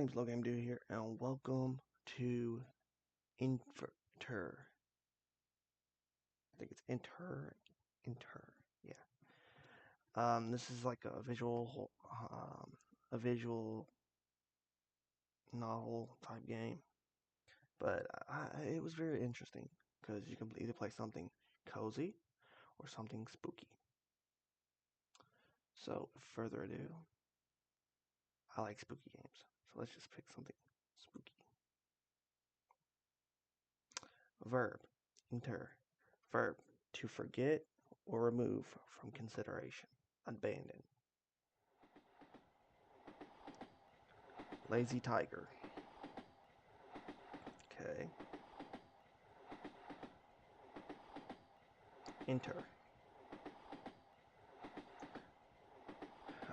name's Logan Dude here, and welcome to Inverter. I think it's Inter. Yeah. This is like a visual novel type game, but it was very interesting because you can either play something cozy or something spooky. So, further ado, I like spooky games, so let's just pick something spooky. Verb, inter. Verb, to forget or remove from consideration. Abandon. Lazy tiger. Okay. Enter.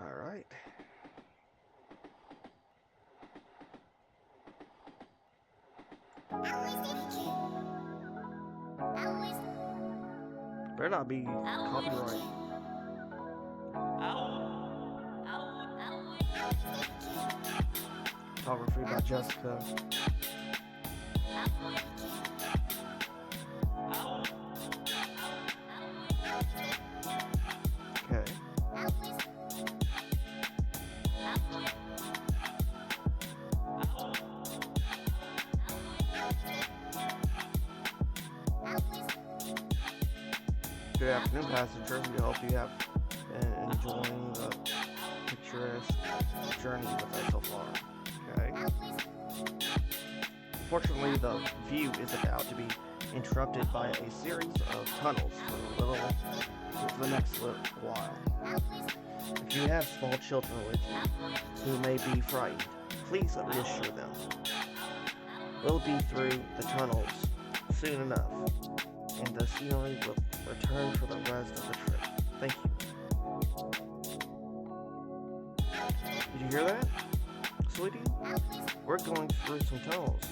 Alright. Better not be copyright. Photography by Jessica. Okay. Good afternoon, passengers. We hope you have been enjoying the picturesque journey with us so far. Okay. Unfortunately, the view is about to be interrupted by a series of tunnels for the next little while. If you have small children with you who may be frightened, please reassure them. We'll be through the tunnels soon enough, and the scenery will return for the rest of the trip. Thank you. Did you hear that, sweetie? We're going through some tunnels,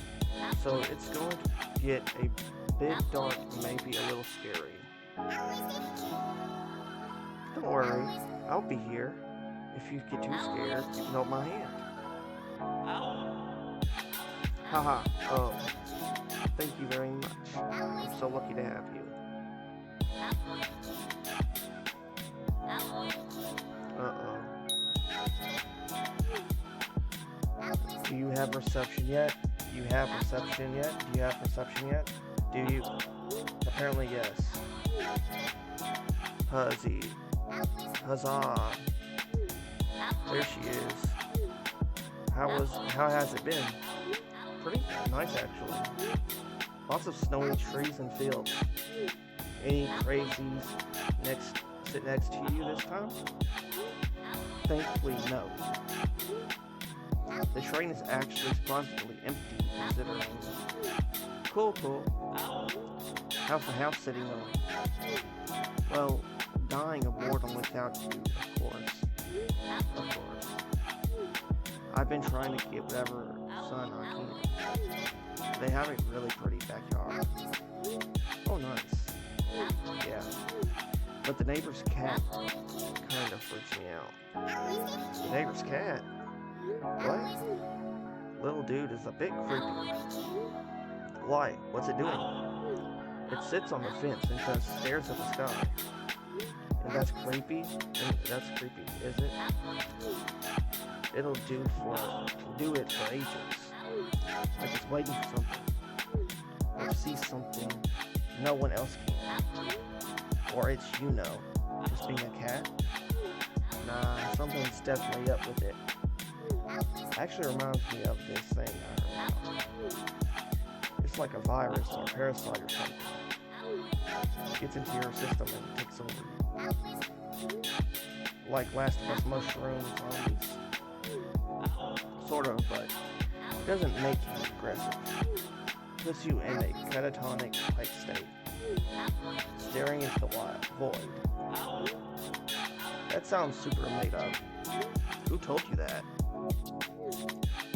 so it's going to get a bit dark and maybe a little scary. Don't worry, I'll be here. If you get too scared, you can hold my hand. Haha, oh, thank you very much. I'm so lucky to have you. Uh-oh. Do you have reception yet? Do you have reception yet? Do you have reception yet? Do you? Apparently yes. Huzzy. Huzzah. There she is. How has it been? Pretty nice actually. Lots of snowy trees and fields. Any crazies sit next to you this time? Thankfully, no. The train is actually surprisingly empty considering. Cool. How's the house sitting going? Well, dying of boredom without you, of course. I've been trying to get whatever sun I can. They have a really pretty backyard. Oh, nice. Yeah. But the neighbor's cat kind of freaks me out. The neighbor's cat? What? Little dude is a bit creepy. Why? What's it doing? It sits on the fence and just stares at the sky. And that's creepy? That's creepy, is it? It'll do it for ages. Like it's waiting for something. Or see something no one else can. Or it's just being a cat. Nah, something's definitely up with it. Actually reminds me of this thing I heard about. It's like a virus or a parasite or something. It gets into your system and takes over you. Like Last of Us mushroom zombies. Sort of, but it doesn't make you aggressive. It puts you in a catatonic-like state. Staring into the void. That sounds super made up. Who told you that?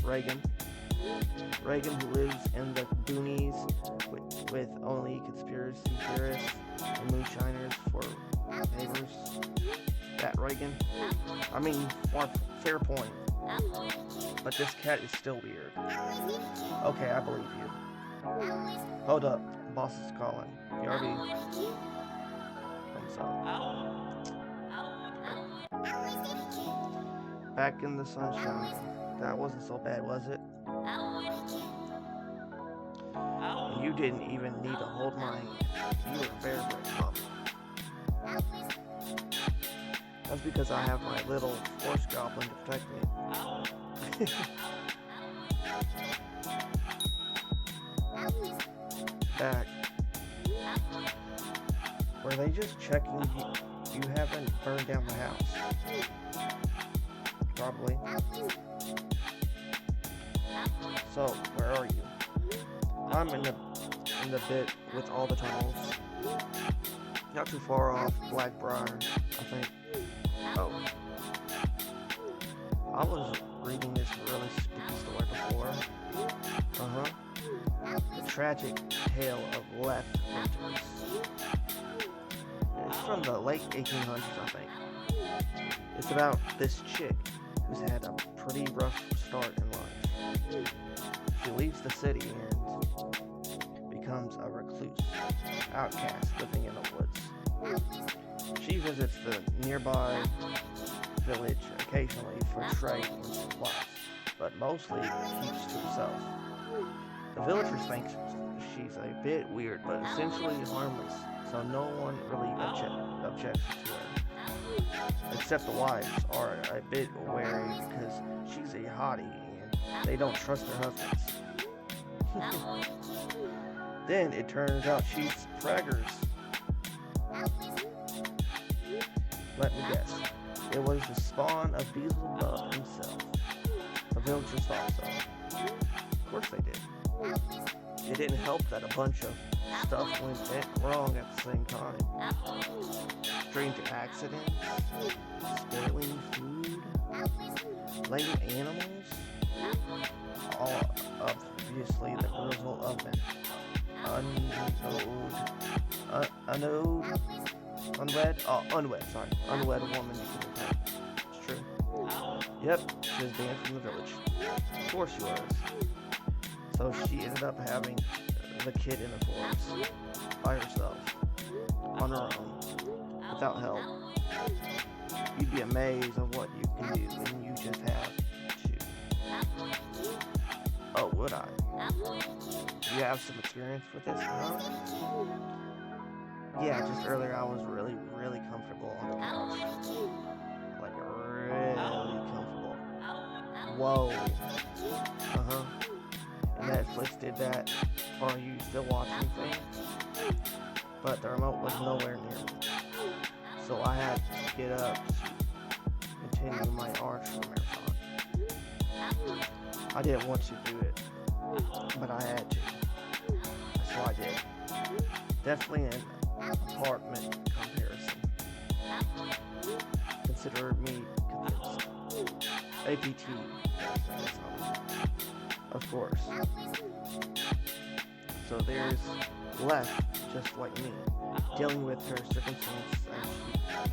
Reagan, who lives in the boonies with only conspiracy theorists and moonshiners for neighbors. That Reagan? I mean, fair point. But this cat is still weird. Okay, I believe you. Hold up, boss is calling. BRB. Thumbs up. Back in the sunshine. That wasn't so bad, was it? And you didn't even need to hold my hand. You were very brave, Mom. That's because I have my little force goblin to protect me. Back. Were they just checking you haven't burned down the house? Probably. So, where are you? I'm in the bit with all the tunnels. Not too far off Blackbriar, I think. Oh. I was reading this really spooky story before. The tragic tale of Leth Winters. It's from the late 1800s, I think. It's about this chick who's had a pretty rough start in life. She leaves the city and becomes a recluse, outcast living in the woods. She visits the nearby village occasionally for trade and supplies, but mostly keeps to herself. The villagers think she's a bit weird, but essentially harmless, so no one really objects to her. Except the wives are a bit wary because she's a hottie and they don't trust their husbands. Then it turns out she's preggers. Let me guess. It was the spawn of Beelzebub himself. The villagers thought so. Of course they did. It didn't help that a bunch of stuff went wrong at the same time. Strange accidents, spoiling food, lame animals, all obviously the result of an unwed woman becoming pregnant. It's true. Yep, she was banned from the village. Of course she was. So she ended up having the kid in the forest, by herself, on her own, without help. You'd be amazed at what you can do when you just have to. Oh, would I? Do you have some experience with this, huh? Yeah, just earlier I was really, really comfortable on the couch. Like, really comfortable. Whoa. Netflix did that. Are you still watching things? But the remote was nowhere near me. So I had to get up to continue my Archer marathon. I didn't want to do it, but I had to. So I did. Definitely an apartment comparison. Consider me convinced. APT. Of course. So there's Leth, just like me, dealing with her circumstances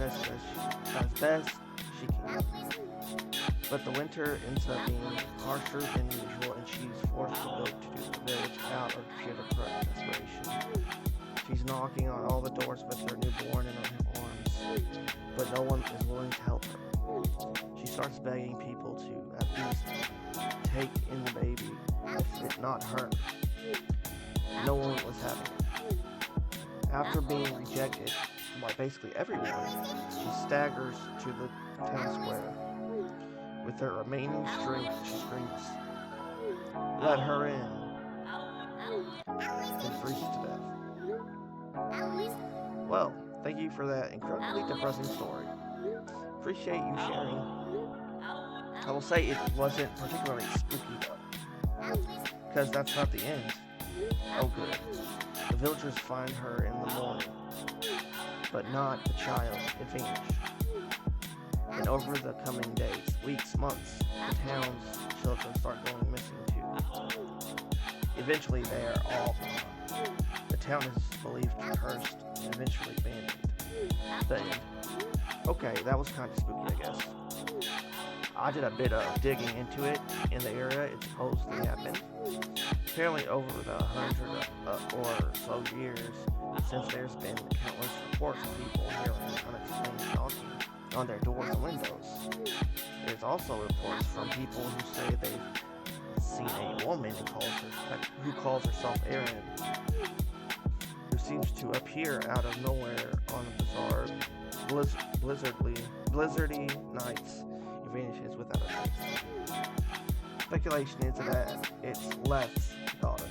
as best she can. But the winter ends up being harsher than usual, and she's forced to go to the village out of sheer desperation. She's knocking on all the doors with her newborn in her arms, but no one is willing to help her. She starts begging people to at least take in the baby, if it's not her. No one was having it. After being rejected by basically everyone, she staggers to the town square. With her remaining strength, she screams, "Let her in," and freezes to death. Well, thank you for that incredibly depressing story. Appreciate you sharing. I will say it wasn't particularly spooky though, because that's not the end. Oh good. The villagers find her in the morning, but not the child. It vanished. And over the coming days, weeks, months, the town's children start going missing too. Eventually they are all gone. The town is believed cursed and eventually abandoned. The end. Okay, that was kind of spooky, I guess. I did a bit of digging into it in the area it supposedly happened. Apparently, over the 100 or so years since there's been countless reports of people hearing unexplained knocking on their doors and windows. There's also reports from people who say they've seen a woman who calls herself Erin, who seems to appear out of nowhere on bizarre, blizzardy nights and vanishes without a trace. Speculation is that it's Left's daughter.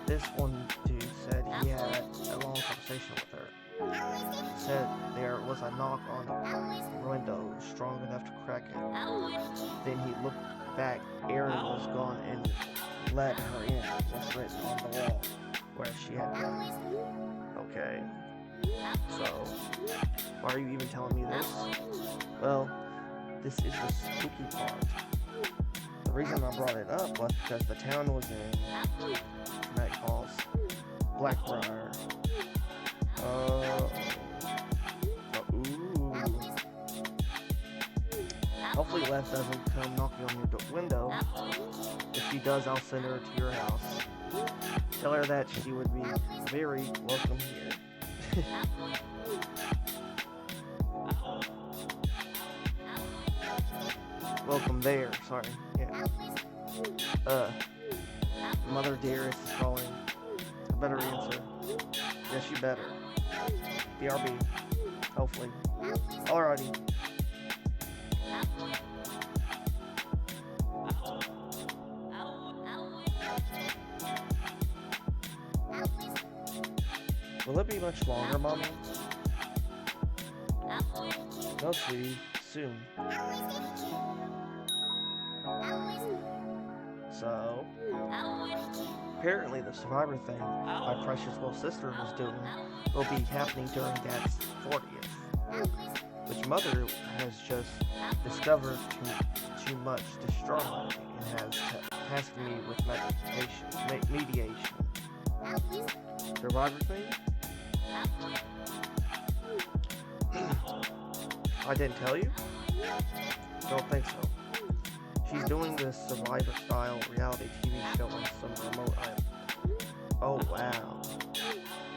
This one dude said he had a long conversation with her. He said there was a knock on the window strong enough to crack it. Then he looked back, Erin was gone and let her in was written on the wall where she had been. Okay. So, why are you even telling me this? Well, this is the spooky part. The reason I brought it up was because the town was in Dramatic Falls, Blackbriar. Ooh. Hopefully Les doesn't come knocking on your window. If she does, I'll send her to your house. Tell her that she would be very welcome here. Welcome there, sorry. Yeah. Mother Dearest is calling. I better answer. Yes, you better. BRB. Hopefully. Alrighty. Will it be much longer, Mommy? No, sweetie. Soon. So, apparently the survivor thing my precious little sister was doing will be happening during Dad's 40th, which Mother has just discovered too much distraught and has tasked me with mediation. Survivor thing? I didn't tell you? Don't think so. She's doing this Survivor-style reality TV show on some remote island. Oh, wow.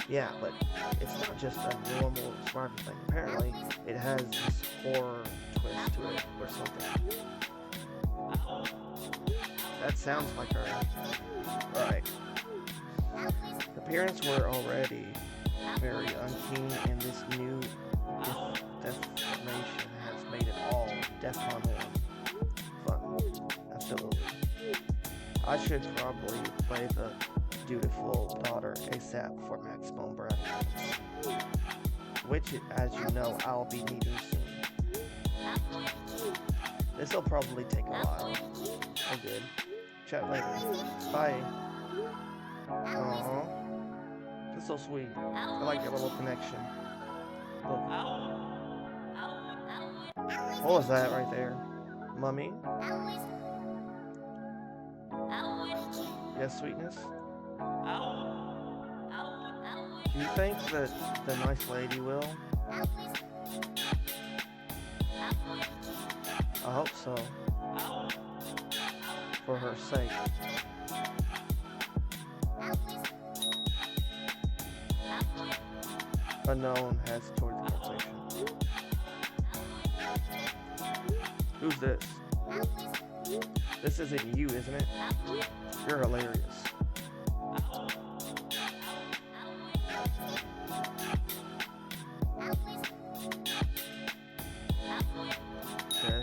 Yeah, but it's not just a normal Survivor thing. Apparently, it has this horror twist to it or something. That sounds like her. Right. The parents were already very unkeen, and this new defamation has made it all DEFCON 1 fun. Absolutely. I should probably play the dutiful daughter ASAP for maximum brand, which, as you know, I'll be needing soon. This'll probably take a while. I'm good. Chat later. Bye. Aww. That's so sweet. I like your little connection. Look. What was that right there? Mummy? Yes, sweetness? Do you think that the nice lady will? I hope so. For her sake. Unknown has joined the conversation. Who's this? This isn't you, isn't it? You're hilarious. Okay.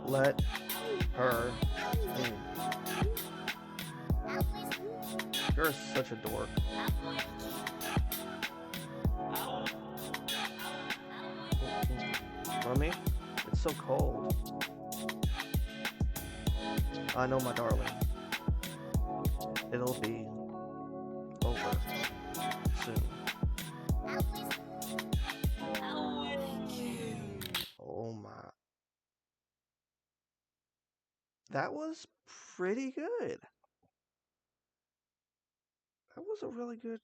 Let her in. You're such a dork. Mommy, it's so cold. I know, my darling. It'll be over soon. Oh my. That was pretty good. That was a really good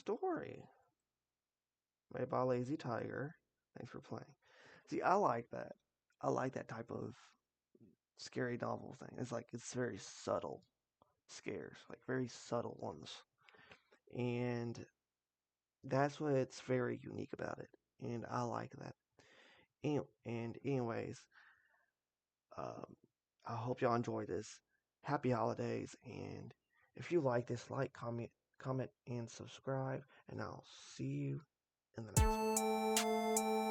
story. Made by Lazy Tiger. Thanks for playing. See, I like that. I like that type of scary novel thing. It's like it's very subtle scares, like very subtle ones, and that's what's very unique about it. And I like that. And anyways, um, I hope y'all enjoy this. Happy holidays, and if you like this, like, comment, and subscribe, and I'll see you in the next one.